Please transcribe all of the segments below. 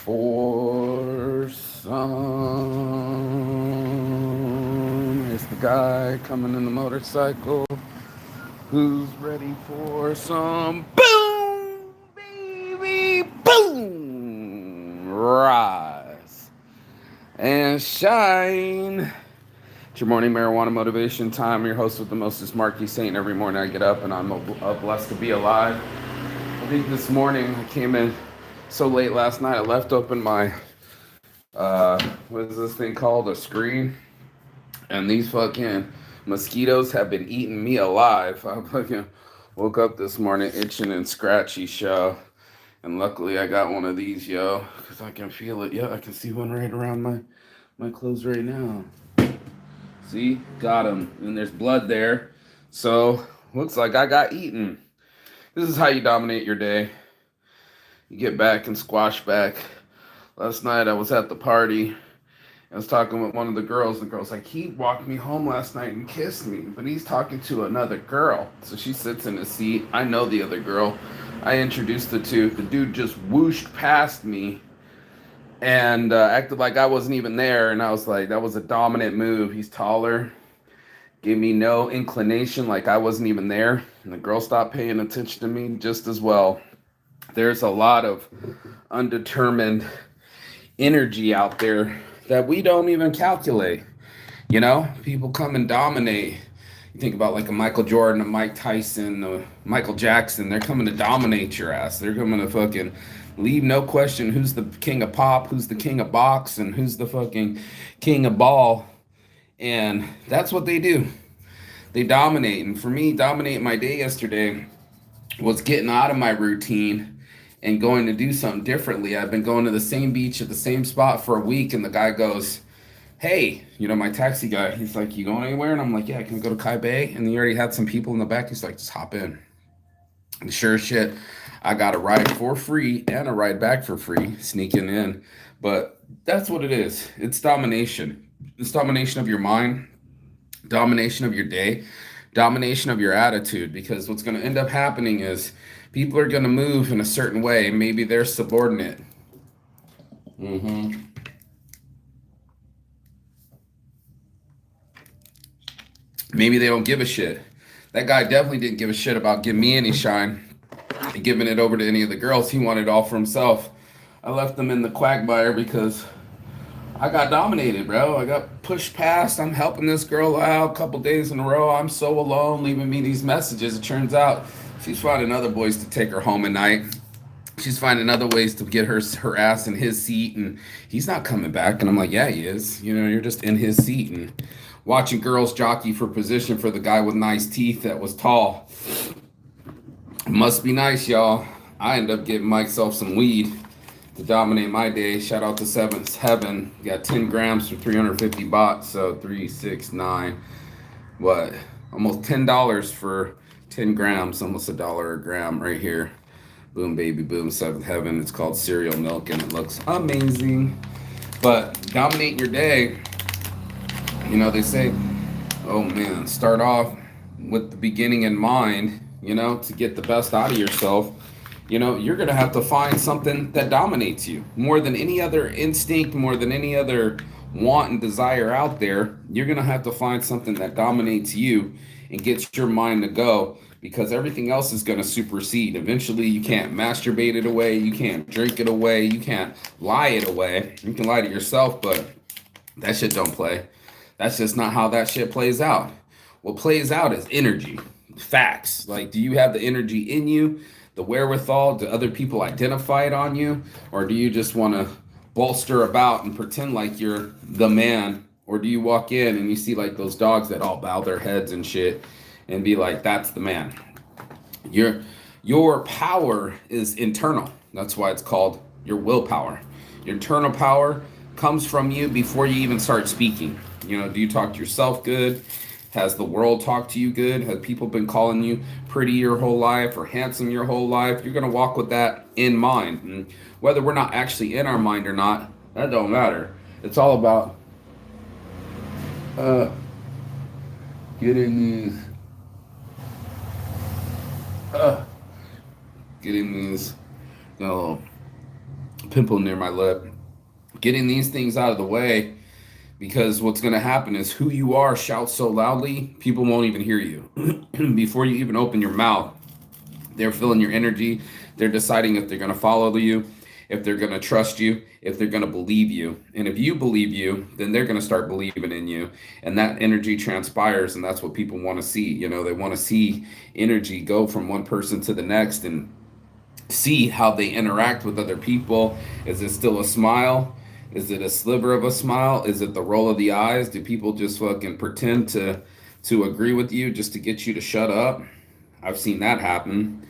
for some? Here's the guy coming in the motorcycle who's ready for some boom, baby, boom, rise and shine. It's your morning marijuana motivation time. I'm your host with the mostest, Marky Saint. Every morning I get up and I'm blessed to be alive. I think this morning I came in so late last night. I left open my what is this thing called? A screen. And these fucking mosquitoes have been eating me alive. I fucking woke up this morning itching and scratchy, show. And luckily I got one of these, yo, because I can feel it. Yeah, I can see one right around my clothes right now. See? Got him. And there's blood there. So, looks like I got eaten. This is how you dominate your day. You get back and squash back. Last night I was at the party. I was talking with one of the girls. The girl's like, he walked me home last night and kissed me, but he's talking to another girl. So she sits in a seat. I know the other girl. I introduced the two. The dude just whooshed past me and acted like I wasn't even there. And I was like, that was a dominant move. He's taller. Gave me no inclination like I wasn't even there. And the girl stopped paying attention to me just as well. There's a lot of undetermined energy out there that we don't even calculate. You know, people come and dominate. You think about like a Michael Jordan, a Mike Tyson, a Michael Jackson. They're coming to dominate your ass. They're coming to fucking leave no question who's the king of pop, who's the king of box, and who's the fucking king of ball. And that's what they do. They dominate. And for me, dominating my day yesterday was getting out of my routine and going to do something differently. I've been going to the same beach at the same spot for a week, and the guy goes, hey, you know, my taxi guy, he's like, you going anywhere? And I'm like, yeah, can we go to Kai Bay? And he already had some people in the back. He's like, just hop in. And sure as shit, I got a ride for free and a ride back for free, sneaking in. But that's what it is. It's domination. It's domination of your mind, domination of your day, domination of your attitude. Because what's going to end up happening is people are going to move in a certain way. Maybe they're subordinate. Maybe they don't give a shit. That guy definitely didn't give a shit about giving me any shine and giving it over to any of the girls. He wanted it all for himself. I left them in the quagmire because I got dominated, bro. I got pushed past. I'm helping this girl out a couple days in a row. I'm so alone, leaving me these messages. It turns out she's finding other boys to take her home at night. She's finding other ways to get her ass in his seat, and he's not coming back. And I'm like, yeah, he is. You know, you're just in his seat and watching girls jockey for position for the guy with nice teeth that was tall. Must be nice, y'all. I end up getting myself some weed to dominate my day. Shout out to Seventh Heaven. Got 10 grams for 350 baht, so 369. What? Almost $10 for 10 grams, almost $1 a gram right here. Boom, baby, boom, Seventh Heaven. It's called cereal milk, and it looks amazing. But dominating your day, you know, they say, oh man, start off with the beginning in mind, you know, to get the best out of yourself. You know, you're going to have to find something that dominates you more than any other instinct, more than any other want and desire out there. You're going to have to find something that dominates you and gets your mind to go, because everything else is going to supersede. Eventually, you can't masturbate it away. You can't drink it away. You can't lie it away. You can lie to yourself, but that shit don't play. That's just not how that shit plays out. What plays out is energy, facts. Like, do you have the energy in you, the wherewithal? Do other people identify it on you? Or do you just want to bolster about and pretend like you're the man? Or do you walk in and you see like those dogs that all bow their heads and shit and be like, that's the man? Your power is internal. That's why it's called your willpower. Your internal power comes from you before you even start speaking. You know, do you talk to yourself good? Has the world talked to you good? Have people been calling you pretty your whole life or handsome your whole life? You're going to walk with that in mind. And whether we're not actually in our mind or not, that don't matter. It's all about getting these, you know, pimple near my lip. Getting these things out of the way, because what's going to happen is who you are shouts so loudly, people won't even hear you. Before you even open your mouth, they're feeling your energy. They're deciding if they're going to follow you, if they're going to trust you, if they're going to believe you. And if you believe you, then they're going to start believing in you. And that energy transpires, and that's what people want to see. You know, they want to see energy go from one person to the next and see how they interact with other people. Is it still a smile? Is it a sliver of a smile? Is it the roll of the eyes? Do people just fucking pretend to agree with you just to get you to shut up? I've seen that happen.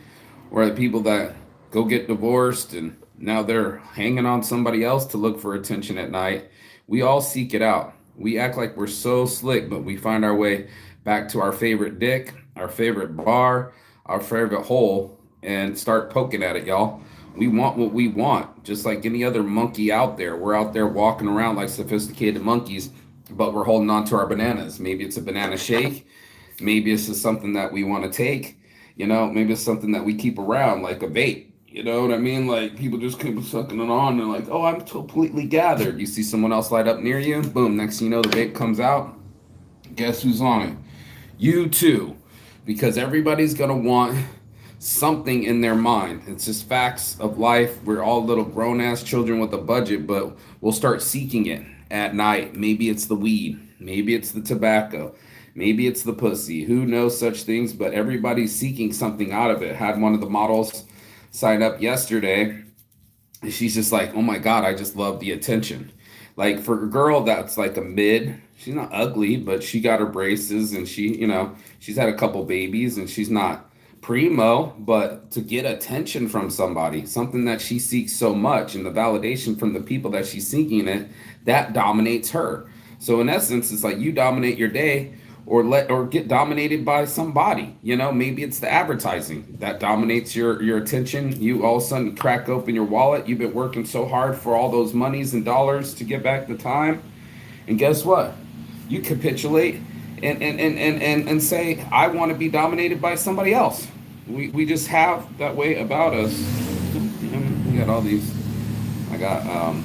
Or the people that go get divorced and now they're hanging on somebody else to look for attention at night. We all seek it out. We act like we're so slick, but we find our way back to our favorite dick, our favorite bar, our favorite hole, and start poking at it, y'all. We want what we want, just like any other monkey out there. We're out there walking around like sophisticated monkeys, but we're holding on to our bananas. Maybe it's a banana shake. Maybe it's just something that we want to take. You know, maybe it's something that we keep around, like a vape. You know what I mean? Like, people just keep sucking it on and like, oh, I'm completely gathered. You see someone else light up near you, boom, next thing you know, the vape comes out. Guess who's on it? You too. Because everybody's going to want something in their mind. It's just facts of life. We're all little grown-ass children with a budget, but we'll start seeking it at night. Maybe it's the weed. Maybe it's the tobacco. Maybe it's the pussy. Who knows such things? But everybody's seeking something out of it. Had one of the models sign up yesterday. And she's just like, oh my God, I just love the attention. Like, for a girl that's like a mid, she's not ugly, but she got her braces and she, you know, she's had a couple babies and she's not primo, but to get attention from somebody, something that she seeks so much, and the validation from the people that she's seeking it, that dominates her. So in essence, it's like you dominate your day or get dominated by somebody. You know, maybe it's the advertising that dominates your attention. You all of a sudden crack open your wallet. You've been working so hard for all those monies and dollars to get back the time. And guess what? You capitulate and say, I want to be dominated by somebody else. We just have that way about us. We got all these, I got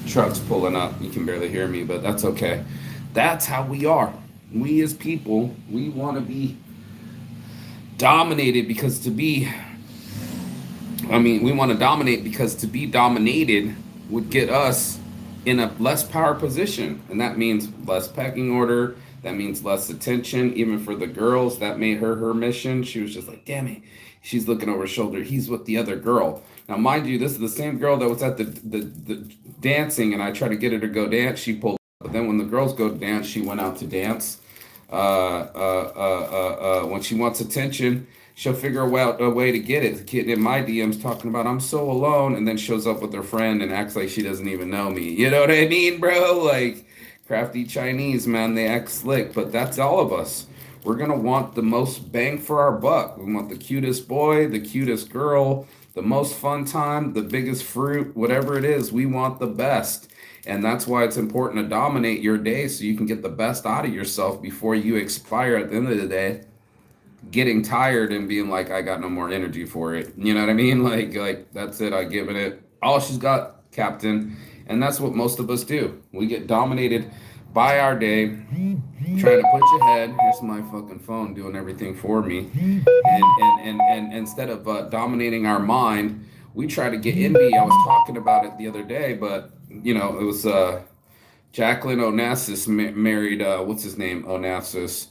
trucks pulling up. You can barely hear me, but that's okay. That's how we are. We as people, we want to be dominated because to be, we want to dominate because to be dominated would get us in a less power position. And that means less pecking order. That means less attention. Even for the girls, that made her mission. She was just like, damn it. She's looking over her shoulder. He's with the other girl. Now, mind you, this is the same girl that was at the dancing, and I tried to get her to go dance. She pulled. But then when the girls go dance, she went out to dance. When she wants attention, she'll figure out a way to get it. The kid in my DMs talking about, I'm so alone, and then shows up with her friend and acts like she doesn't even know me. You know what I mean, bro? Like, crafty Chinese, man, they act slick, but that's all of us. We're going to want the most bang for our buck. We want the cutest boy, the cutest girl, the most fun time, the biggest fruit, whatever it is, we want the best. And that's why it's important to dominate your day so you can get the best out of yourself before you expire at the end of the day, getting tired and being like, I got no more energy for it. You know what I mean? Like that's it. I given it all she's got, Captain. And that's what most of us do. We get dominated by our day, trying to push ahead. Here's my fucking phone doing everything for me. And instead of dominating our mind, we try to get envy. I was talking about it the other day, but you know, it was Jacqueline Onassis married, what's his name? Onassis.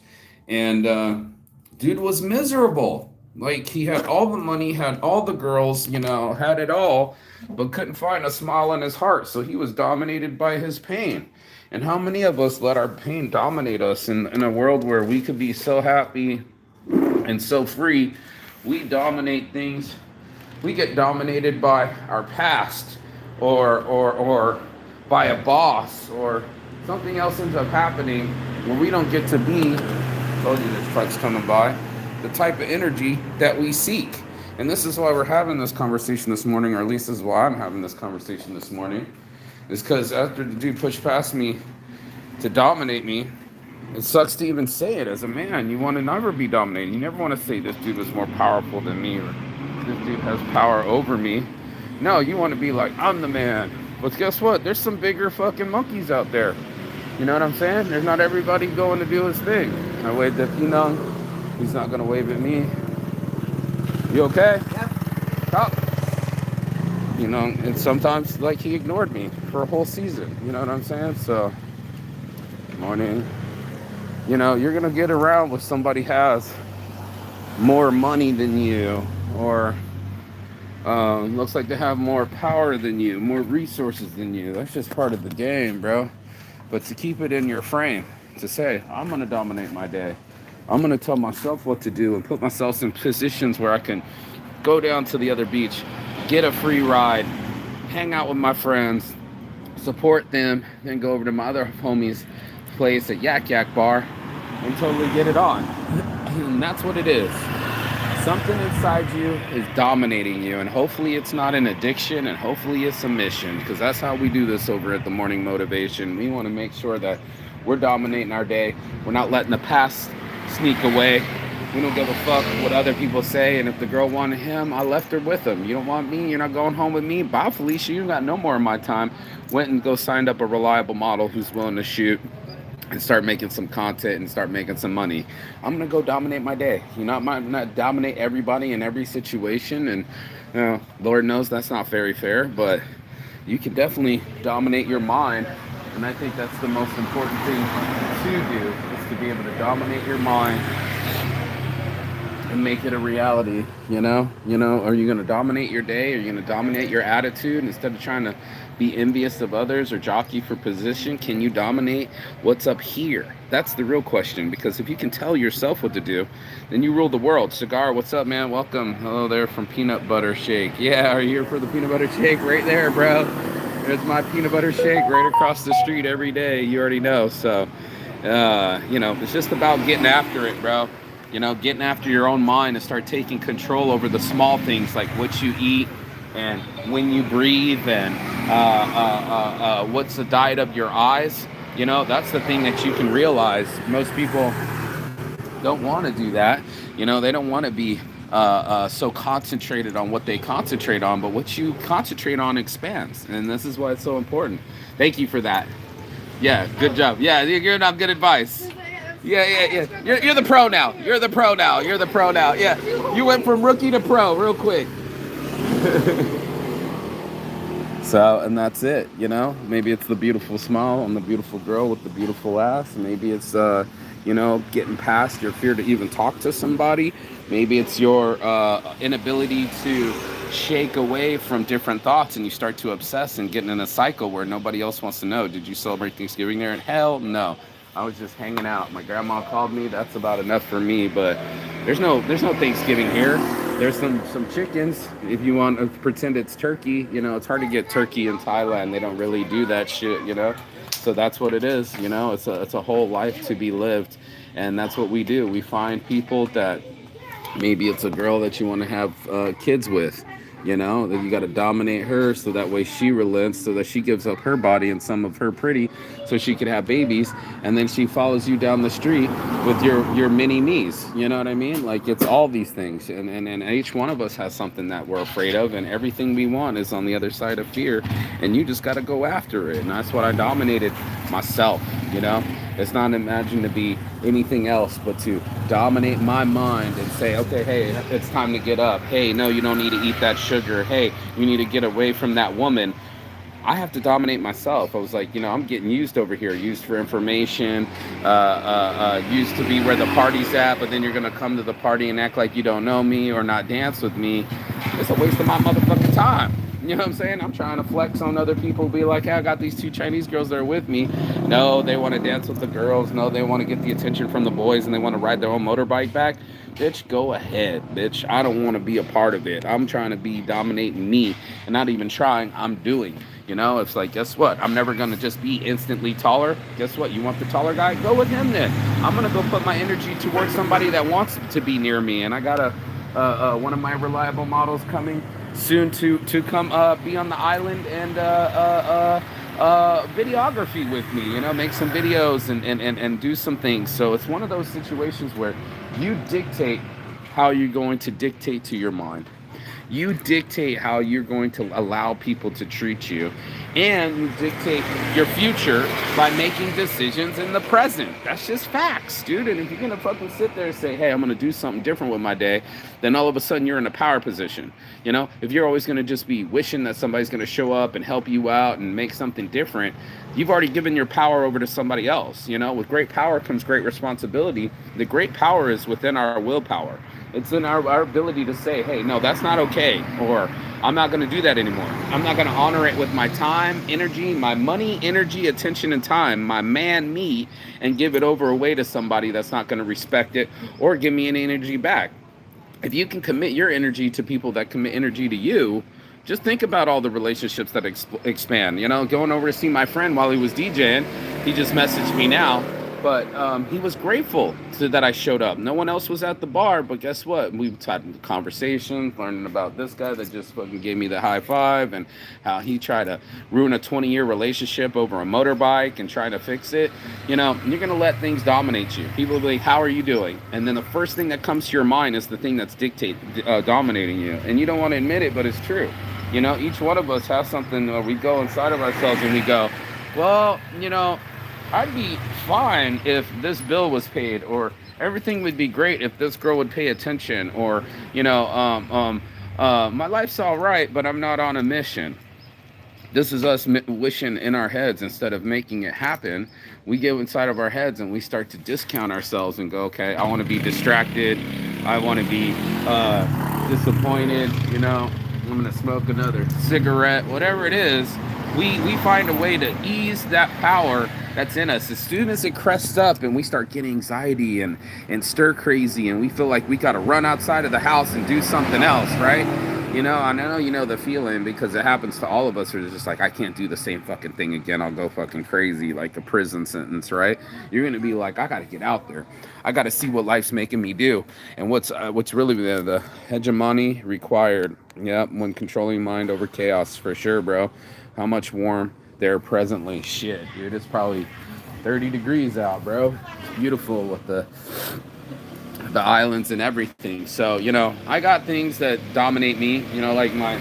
And dude was miserable. Like, he had all the money, had all the girls, you know, had it all, but couldn't find a smile in his heart. So he was dominated by his pain. And how many of us let our pain dominate us in a world where we could be so happy and so free? We dominate things. We get dominated by our past or by a boss, or something else ends up happening where we don't get to be, told you this truck's coming by, the type of energy that we seek. And this is why we're having this conversation this morning, or at least this is why I'm having this conversation this morning, is because after the dude pushed past me to dominate me, it sucks to even say it as a man. You want to never be dominated. You never want to say this dude was more powerful than me, or this dude has power over me. No, you want to be like, I'm the man. But guess what? There's some bigger fucking monkeys out there. You know what I'm saying? There's not everybody going to do his thing. I waved at Pinong. He's not going to wave at me. You okay? Yep. Stop. You know, and sometimes, like, he ignored me for a whole season. You know what I'm saying? So, morning. You know, you're going to get around with somebody has more money than you, or looks like they have more power than you, more resources than you. That's just part of the game, bro. But to keep it in your frame, to say, I'm going to dominate my day. I'm going to tell myself what to do and put myself in positions where I can go down to the other beach, get a free ride, hang out with my friends, support them, then go over to my other homies' place at Yak Yak Bar and totally get it on. And that's what it is. Something inside you is dominating you, and hopefully it's not an addiction, and hopefully it's a mission, because that's how we do this over at the Morning Motivation. We want to make sure that we're dominating our day. We're not letting the past sneak away. We don't give a fuck what other people say, and if the girl wanted him, I left her with him. You don't want me, you're not going home with me. Bye, Felicia, you got no more of my time. Went and signed up a reliable model who's willing to shoot and start making some content and start making some money. I'm gonna go dominate my day. You know, I might not dominate everybody in every situation, and you know, Lord knows that's not very fair, but you can definitely dominate your mind, and I think that's the most important thing to do, is to be able to dominate your mind and make it a reality. You know, are you gonna dominate your day? Are you gonna dominate your attitude instead of trying to be envious of others or jockey for position? Can you dominate what's up here? That's the real question, because if you can tell yourself what to do, then you rule the world. Cigar, what's up, man? Welcome. Hello there from Peanut Butter Shake. Yeah, are you here for the peanut butter shake? Right there, bro. There's my peanut butter shake right across the street every day. You already know. So, you know, it's just about getting after it, bro. You know, getting after your own mind and start taking control over the small things, like what you eat and when you breathe, and what's the diet of your eyes. You know, that's the thing that you can realize. Most people don't want to do that. You know, they don't want to be so concentrated on what they concentrate on, but what you concentrate on expands, and this is why it's so important. Thank you for that. Yeah, good job. Yeah, you're not good advice. Yeah. You're the pro now. You're the pro now. Yeah, you went from rookie to pro real quick. So, and that's it, you know. Maybe it's the beautiful smile on the beautiful girl with the beautiful ass. Maybe it's, you know, getting past your fear to even talk to somebody. Maybe it's your inability to shake away from different thoughts, and you start to obsess and get in a cycle where nobody else wants to know. Did you celebrate Thanksgiving there? And hell no. I was just hanging out. My grandma called me. That's about enough for me. But there's no Thanksgiving here. There's some chickens. If you want to pretend it's turkey, you know, it's hard to get turkey in Thailand. They don't really do that shit, you know. So that's what it is, you know. It's a whole life to be lived, and that's what we do. We find people that maybe it's a girl that you want to have kids with. You know, that you got to dominate her so that way she relents, so that she gives up her body and some of her pretty so she could have babies, and then she follows you down the street with your mini me's. You know what I mean? Like, it's all these things, and each one of us has something that we're afraid of, and everything we want is on the other side of fear, and you just got to go after it. And that's what I dominated myself. You know, it's not imagined to be anything else but to dominate my mind and say, okay, hey, it's time to get up. Hey, no, you don't need to eat that sugar. Hey, you need to get away from that woman. I have to dominate myself. I was like, you know, I'm getting used over here, used for information, used to be where the party's at, but then you're going to come to the party and act like you don't know me or not dance with me. It's a waste of my motherfucking time. You know what I'm saying? I'm trying to flex on other people, be like, hey, I got these 2 Chinese girls that are with me. No, they want to dance with the girls. No, they want to get the attention from the boys, and they want to ride their own motorbike back. Bitch, go ahead, bitch. I don't want to be a part of it. I'm trying to be dominating me, and not even trying, I'm doing. You know, it's like, guess what? I'm never going to just be instantly taller. Guess what? You want the taller guy? Go with him then. I'm going to go put my energy towards somebody that wants to be near me, and I got one of my reliable models coming soon to come be on the island and videography with me, you know, make some videos and do some things. So it's one of those situations where you dictate how you're going to dictate to your mind. You dictate how you're going to allow people to treat you, and you dictate your future by making decisions in the present. That's just facts, dude. And if you're gonna fucking sit there and say, hey, I'm gonna do something different with my day, then all of a sudden you're in a power position. You know, if you're always gonna just be wishing that somebody's gonna show up and help you out and make something different, you've already given your power over to somebody else. You know, with great power comes great responsibility. The great power is within our willpower. It's in our ability to say, hey, no, that's not okay. Or I'm not going to do that anymore. I'm not going to honor it with my time, energy, my money, energy, attention, and time, my man, me, and give it over away to somebody that's not going to respect it or give me any energy back. If you can commit your energy to people that commit energy to you, just think about all the relationships that expand. You know, going over to see my friend while he was DJing, he just messaged me now, but he was grateful that I showed up. No one else was at the bar, but guess what? We had conversations, learning about this guy that just fucking gave me the high five, and how he tried to ruin a 20-year relationship over a motorbike and trying to fix it. You know, you're going to let things dominate you. People will be like, how are you doing? And then the first thing that comes to your mind is the thing that's dominating you. And you don't want to admit it, but it's true. You know, each one of us has something where we go inside of ourselves and we go, well, you know, I'd be fine if this bill was paid, or everything would be great if this girl would pay attention, or, you know, my life's all right, but I'm not on a mission. This is us wishing in our heads instead of making it happen. We get inside of our heads and we start to discount ourselves and go, okay, I want to be distracted. I want to be disappointed. You know, I'm going to smoke another cigarette, whatever it is. We find a way to ease that power that's in us. As soon as it crests up and we start getting anxiety and stir crazy, and we feel like we got to run outside of the house and do something else, right? You know, I know you know the feeling, because it happens to all of us. We're just like, I can't do the same fucking thing again. I'll go fucking crazy, like a prison sentence, right? You're going to be like, I got to get out there. I got to see what life's making me do. And what's really the hegemony required. Yep, when controlling mind over chaos, for sure, bro. How much warm there presently? Shit, dude, it's probably 30 degrees out, bro. It's beautiful with the islands and everything. So, you know, I got things that dominate me, you know, like my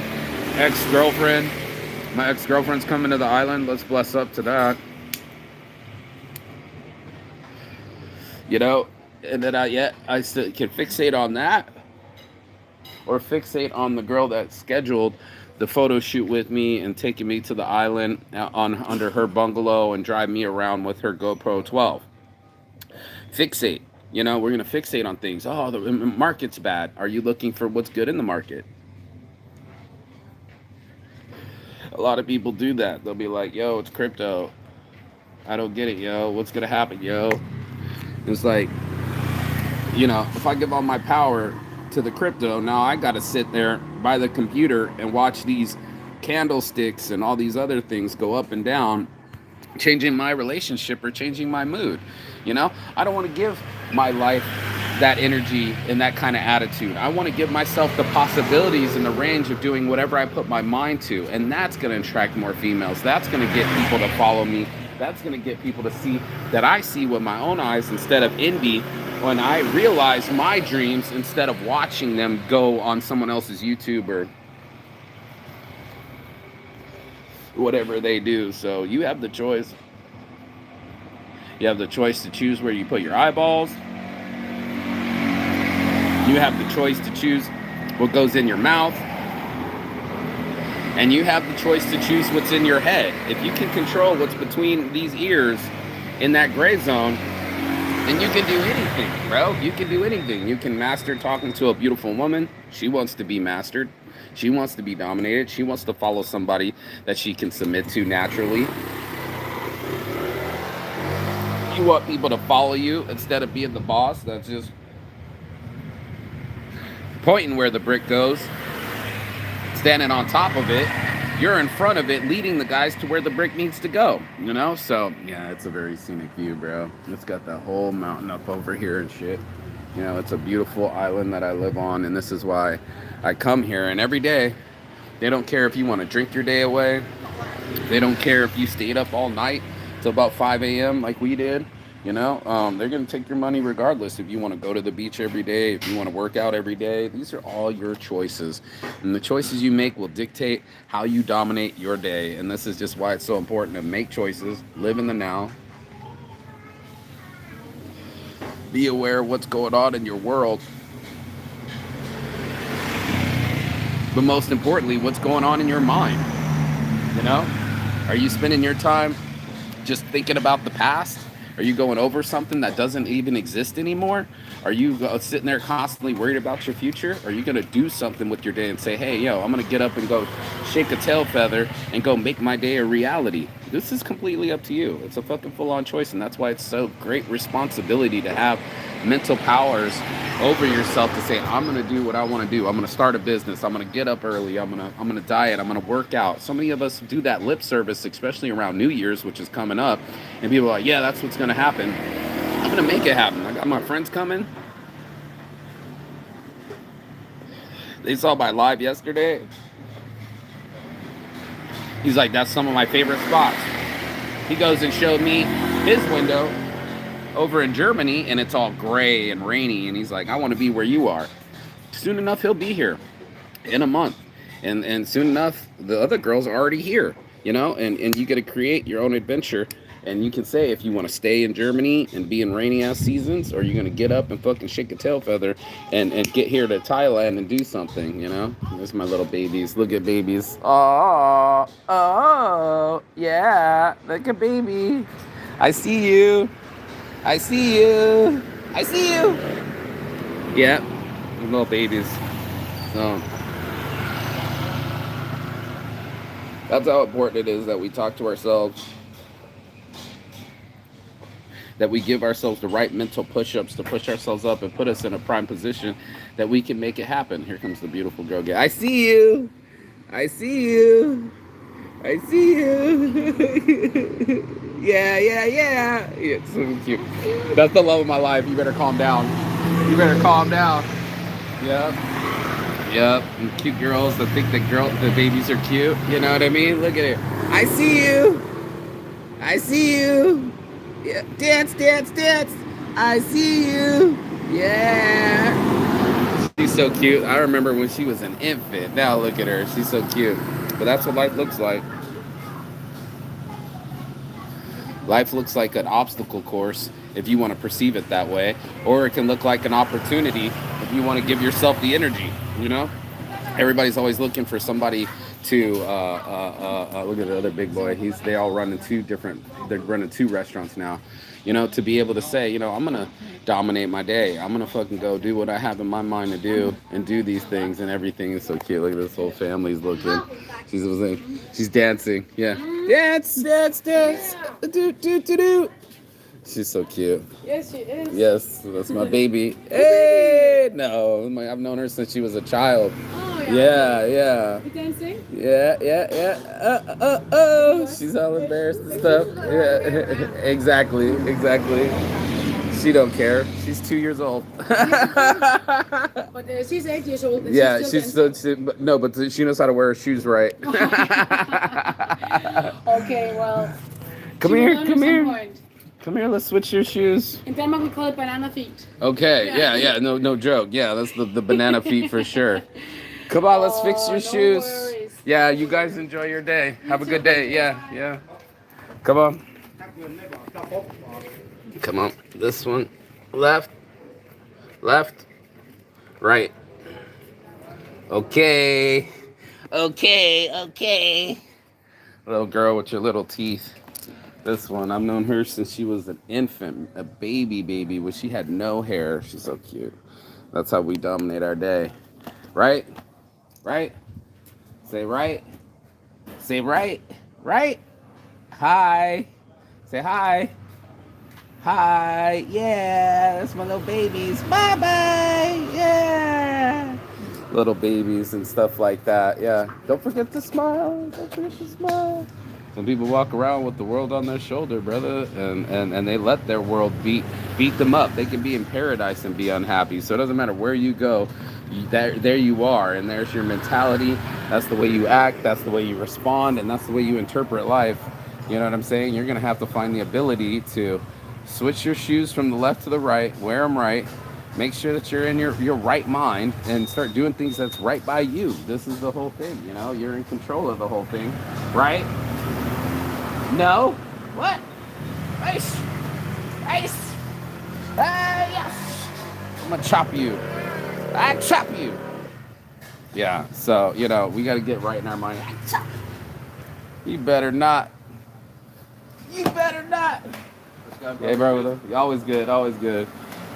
ex-girlfriend. My ex-girlfriend's coming to the island. Let's bless up to that. You know, and then I still can fixate on that, or fixate on the girl that scheduled the photo shoot with me and taking me to the island under her bungalow and drive me around with her GoPro 12. Fixate. You know, we're going to fixate on things. Oh, the market's bad. Are you looking for what's good in the market? A lot of people do that. They'll be like, yo, it's crypto. I don't get it, yo. What's going to happen, yo? It's like, you know, if I give all my power to the crypto, now I got to sit there by the computer and watch these candlesticks and all these other things go up and down, changing my relationship or changing my mood. You know, I don't want to give my life that energy and that kind of attitude. I want to give myself the possibilities and the range of doing whatever I put my mind to. And that's going to attract more females. That's going to get people to follow me. That's going to get people to see that I see with my own eyes instead of envy, when I realize my dreams instead of watching them go on someone else's YouTube or whatever they do. So you have the choice. You have the choice to choose where you put your eyeballs. You have the choice to choose what goes in your mouth. And you have the choice to choose what's in your head. If you can control what's between these ears in that gray zone, then you can do anything, bro. You can do anything. You can master talking to a beautiful woman. She wants to be mastered. She wants to be dominated. She wants to follow somebody that she can submit to naturally. You want people to follow you instead of being the boss that's just pointing where the brick goes, standing on top of it. You're in front of it, leading the guys to where the brick needs to go, you know? So, yeah, it's a very scenic view, bro. It's got that whole mountain up over here and shit. You know, it's a beautiful island that I live on, and this is why I come here. And every day, they don't care if you want to drink your day away. They don't care if you stayed up all night till about 5 a.m. like we did. You know, they're going to take your money regardless. If you want to go to the beach every day, if you want to work out every day, these are all your choices. And the choices you make will dictate how you dominate your day. And this is just why it's so important to make choices, live in the now, be aware of what's going on in your world, but most importantly, what's going on in your mind. You know, are you spending your time just thinking about the past? Are you going over something that doesn't even exist anymore? Are you sitting there constantly worried about your future? Are you going to do something with your day and say, hey, yo, I'm going to get up and go shake a tail feather and go make my day a reality? This is completely up to you. It's a fucking full-on choice, and that's why it's so great responsibility to have mental powers over yourself to say, I'm gonna do what I want to do. I'm gonna start a business. I'm gonna get up early. I'm gonna diet. I'm gonna work out. So many of us do that lip service, especially around New Year's, which is coming up, and people are like, yeah, that's what's gonna happen. I'm gonna make it happen. I got my friends coming. They saw my live yesterday. He's like, that's some of my favorite spots. He goes and showed me his window over in Germany, and it's all gray and rainy, and he's like, I want to be where you are. Soon enough, he'll be here in a month, and soon enough, the other girls are already here, you know, and you get to create your own adventure, and you can say if you want to stay in Germany and be in rainy ass seasons, or you're gonna get up and fucking shake a tail feather and get here to Thailand and do something, you know. There's my little babies. Look at babies. Oh, yeah. Look at baby. I see you. I see you. I see you. Yeah, little babies. So that's how important it is that we talk to ourselves, that we give ourselves the right mental push-ups to push ourselves up and put us in a prime position that we can make it happen. Here comes the beautiful girl. I see you. I see you. I see you. Yeah. Yeah, it's so cute. That's the love of my life. You better calm down. You better calm down. Yep. And cute girls that think the babies are cute. You know what I mean? Look at it. I see you. I see you. Yeah. Dance. I see you. Yeah. She's so cute. I remember when she was an infant. Now look at her. She's so cute. But that's what life looks like. Life looks like an obstacle course if you want to perceive it that way, or it can look like an opportunity if you want to give yourself the energy, you know? Everybody's always looking for somebody to look at the other big boy. They all run they're running 2 restaurants now, you know, to be able to say, you know, I'm gonna dominate my day. I'm gonna fucking go do what I have in my mind to do and do these things, and everything is so cute. Look at this whole family's looking. She's dancing. Yeah. Dance. Do. She's so cute. Yes, she is. Yes, that's my baby. Hey, no, I've known her since she was a child. Oh, yeah. Yeah. You dancing? Yeah. She's all embarrassed and stuff. Yeah, exactly. She don't care. She's 2 years old. But she's 8 years old. Yeah, but she knows how to wear her shoes right. Okay, well. Come here. Come here, let's switch your shoes. In Denmark, we call it banana feet. Okay, yeah, no joke. Yeah, that's the banana feet for sure. Come on, let's fix your shoes. Worries. Yeah, you guys enjoy your day. Have a good day. Yeah. Come on. Come on. This one. Left. Right. Okay. Little girl with your little teeth. This one, I've known her since she was an infant, a baby, when she had no hair. She's so cute. That's how we dominate our day. Right? Say right. Hi. Say hi. Hi. Yeah, that's my little babies. Bye-bye. Yeah. Little babies and stuff like that. Yeah. Don't forget to smile. Some people walk around with the world on their shoulder, brother, and they let their world beat them up. They can be in paradise and be unhappy. So it doesn't matter where you go, there you are, and there's your mentality. That's the way you act. That's the way you respond, and that's the way you interpret life. You know what I'm saying? You're gonna have to find the ability to Switch your shoes from the left to the right. Wear them right. Make sure that you're in your right mind and start doing things that's right by you. This is the whole thing, you know? You're in control of the whole thing, right? No? What? Ice! Ice! Yes! I'm gonna chop you. I chop you. Yeah, so, you know, we gotta get right in our mind. You better not. You better not. Hey, brother. Always good, always good.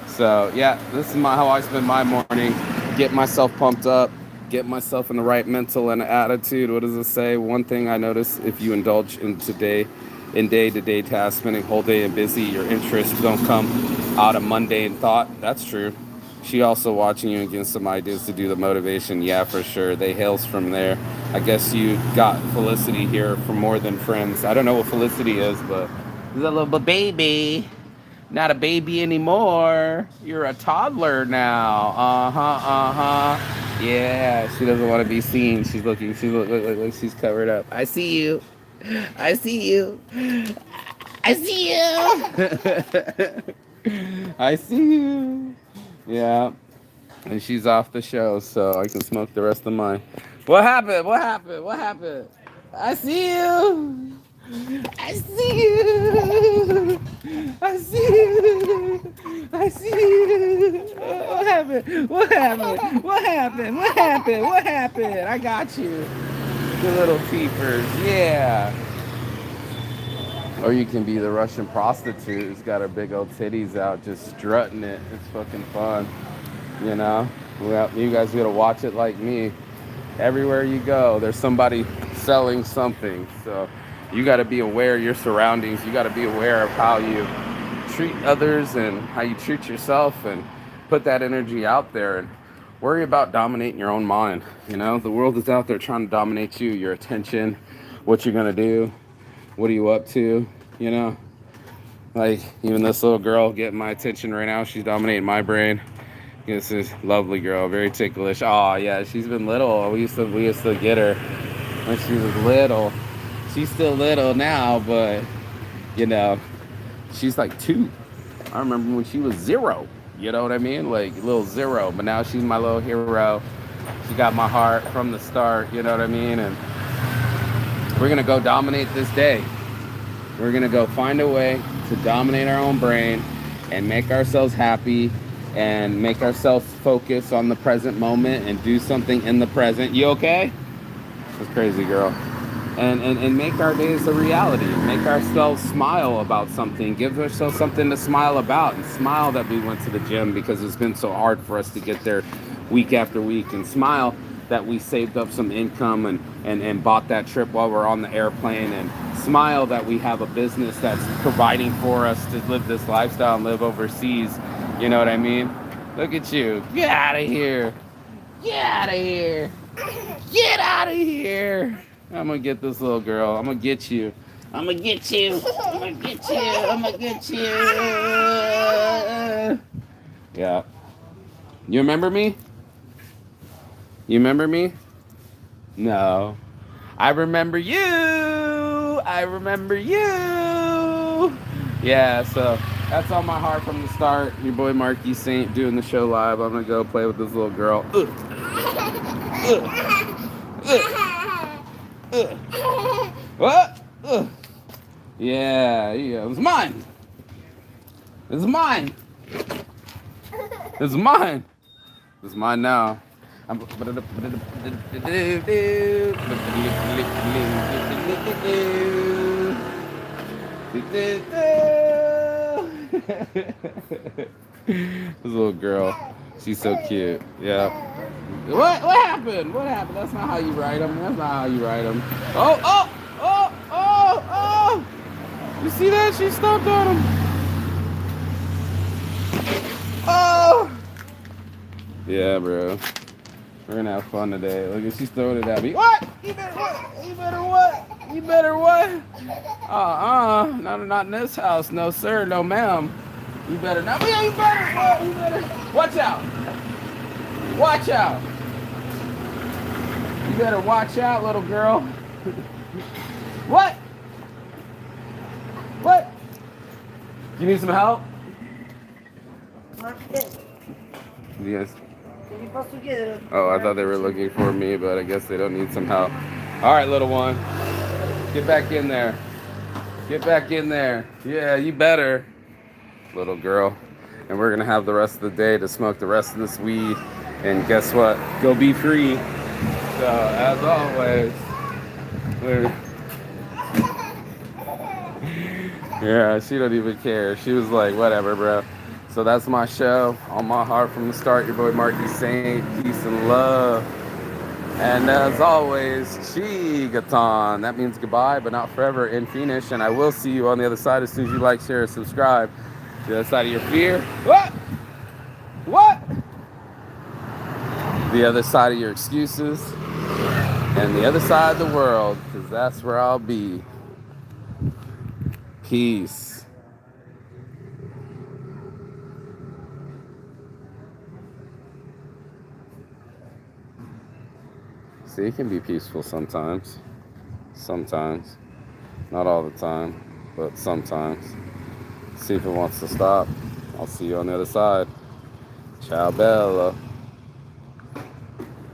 So, yeah, this is how I spend my morning. Get myself pumped up, get myself in the right mental and attitude. What does it say? One thing I notice, if you indulge in day-to-day tasks, spending whole day and busy, your interests don't come out of mundane thought. That's true. She also watching you and getting some ideas to do the motivation. Yeah, for sure. They hails from there. I guess you got Felicity here for more than friends. I don't know what Felicity is, but she's a little baby. Not a baby anymore. You're a toddler now. Yeah, she doesn't want to be seen. She's looking. She's covered up. I see you. I see you. I see you. I see you. Yeah. And she's off the show, so I can smoke the rest of mine. What happened? What happened? What happened? I see you. I see you. I see you. I see you. What happened? What happened? What happened? What happened? What happened? I got you. The little peepers. Yeah. Or you can be the Russian prostitute who's got her big old titties out just strutting it. It's fucking fun. You know? Well, you guys gotta watch it like me. Everywhere you go, there's somebody selling something. So you got to be aware of your surroundings. You got to be aware of how you treat others and how you treat yourself, and put that energy out there and worry about dominating your own mind. You know, the world is out there trying to dominate you, your attention, what you're going to do, what are you up to, you know? Like, even this little girl getting my attention right now, she's dominating my brain. This is lovely girl, very ticklish. Oh yeah, she's been little. We used to get her when she was little. She's still little now, but you know, she's like 2. I remember when she was 0. You know what I mean? Like little 0. But now she's my little hero. She got my heart from the start. You know what I mean? And we're gonna go dominate this day. We're gonna go find a way to dominate our own brain and make ourselves happy. And make ourselves focus on the present moment and do something in the present. You okay? That's crazy, girl. And make our days a reality. Make ourselves smile about something. Give ourselves something to smile about. And smile that we went to the gym because it's been so hard for us to get there week after week. And smile that we saved up some income and bought that trip while we're on the airplane. And smile that we have a business that's providing for us to live this lifestyle and live overseas. You know what I mean? Look at you. Get out of here. Get out of here. Get out of here. I'm going to get this little girl. I'm going to get you. I'm going to get you. I'm going to get you. I'm going to get you. Yeah. You remember me? You remember me? No. I remember you. I remember you. Yeah, so that's on my heart from the start. Your boy Marky Saint doing the show live. I'm gonna go play with this little girl. What? Yeah, it was mine. It's mine. It's mine. It's mine now. This little girl, she's so cute. Yeah. What happened? What happened? That's not how you write them. That's not how you write them. Oh! You see that? She stomped on him. Oh! Yeah, bro. We're gonna have fun today. Look, she's throwing it at me. What? You better what? You better what? You better what? Not in this house. No, sir. No, ma'am. You better not. Yeah, you better what? You better. Watch out. Watch out. You better watch out, little girl. What? What? You need some help? Market. Yes. Se vi posso chiedere. Oh, I thought they were looking for me, but I guess they don't need some help. All right, little one. Get back in there. Get back in there. Yeah, you better, little girl. And we're going to have the rest of the day to smoke the rest of this weed. And guess what? Go be free. So, as always, we're... Yeah, she don't even care. She was like, whatever, bro. So that's my show. On my heart from the start, your boy Marky Saint. Peace and love. And as always, Chigaton. That means goodbye, but not forever in Phoenix. And I will see you on the other side as soon as you like, share, and subscribe. The other side of your fear. What? What? The other side of your excuses. And the other side of the world, because that's where I'll be. Peace. See, it can be peaceful sometimes. Sometimes. Not all the time, but sometimes. See if it wants to stop. I'll see you on the other side. Ciao, Bella.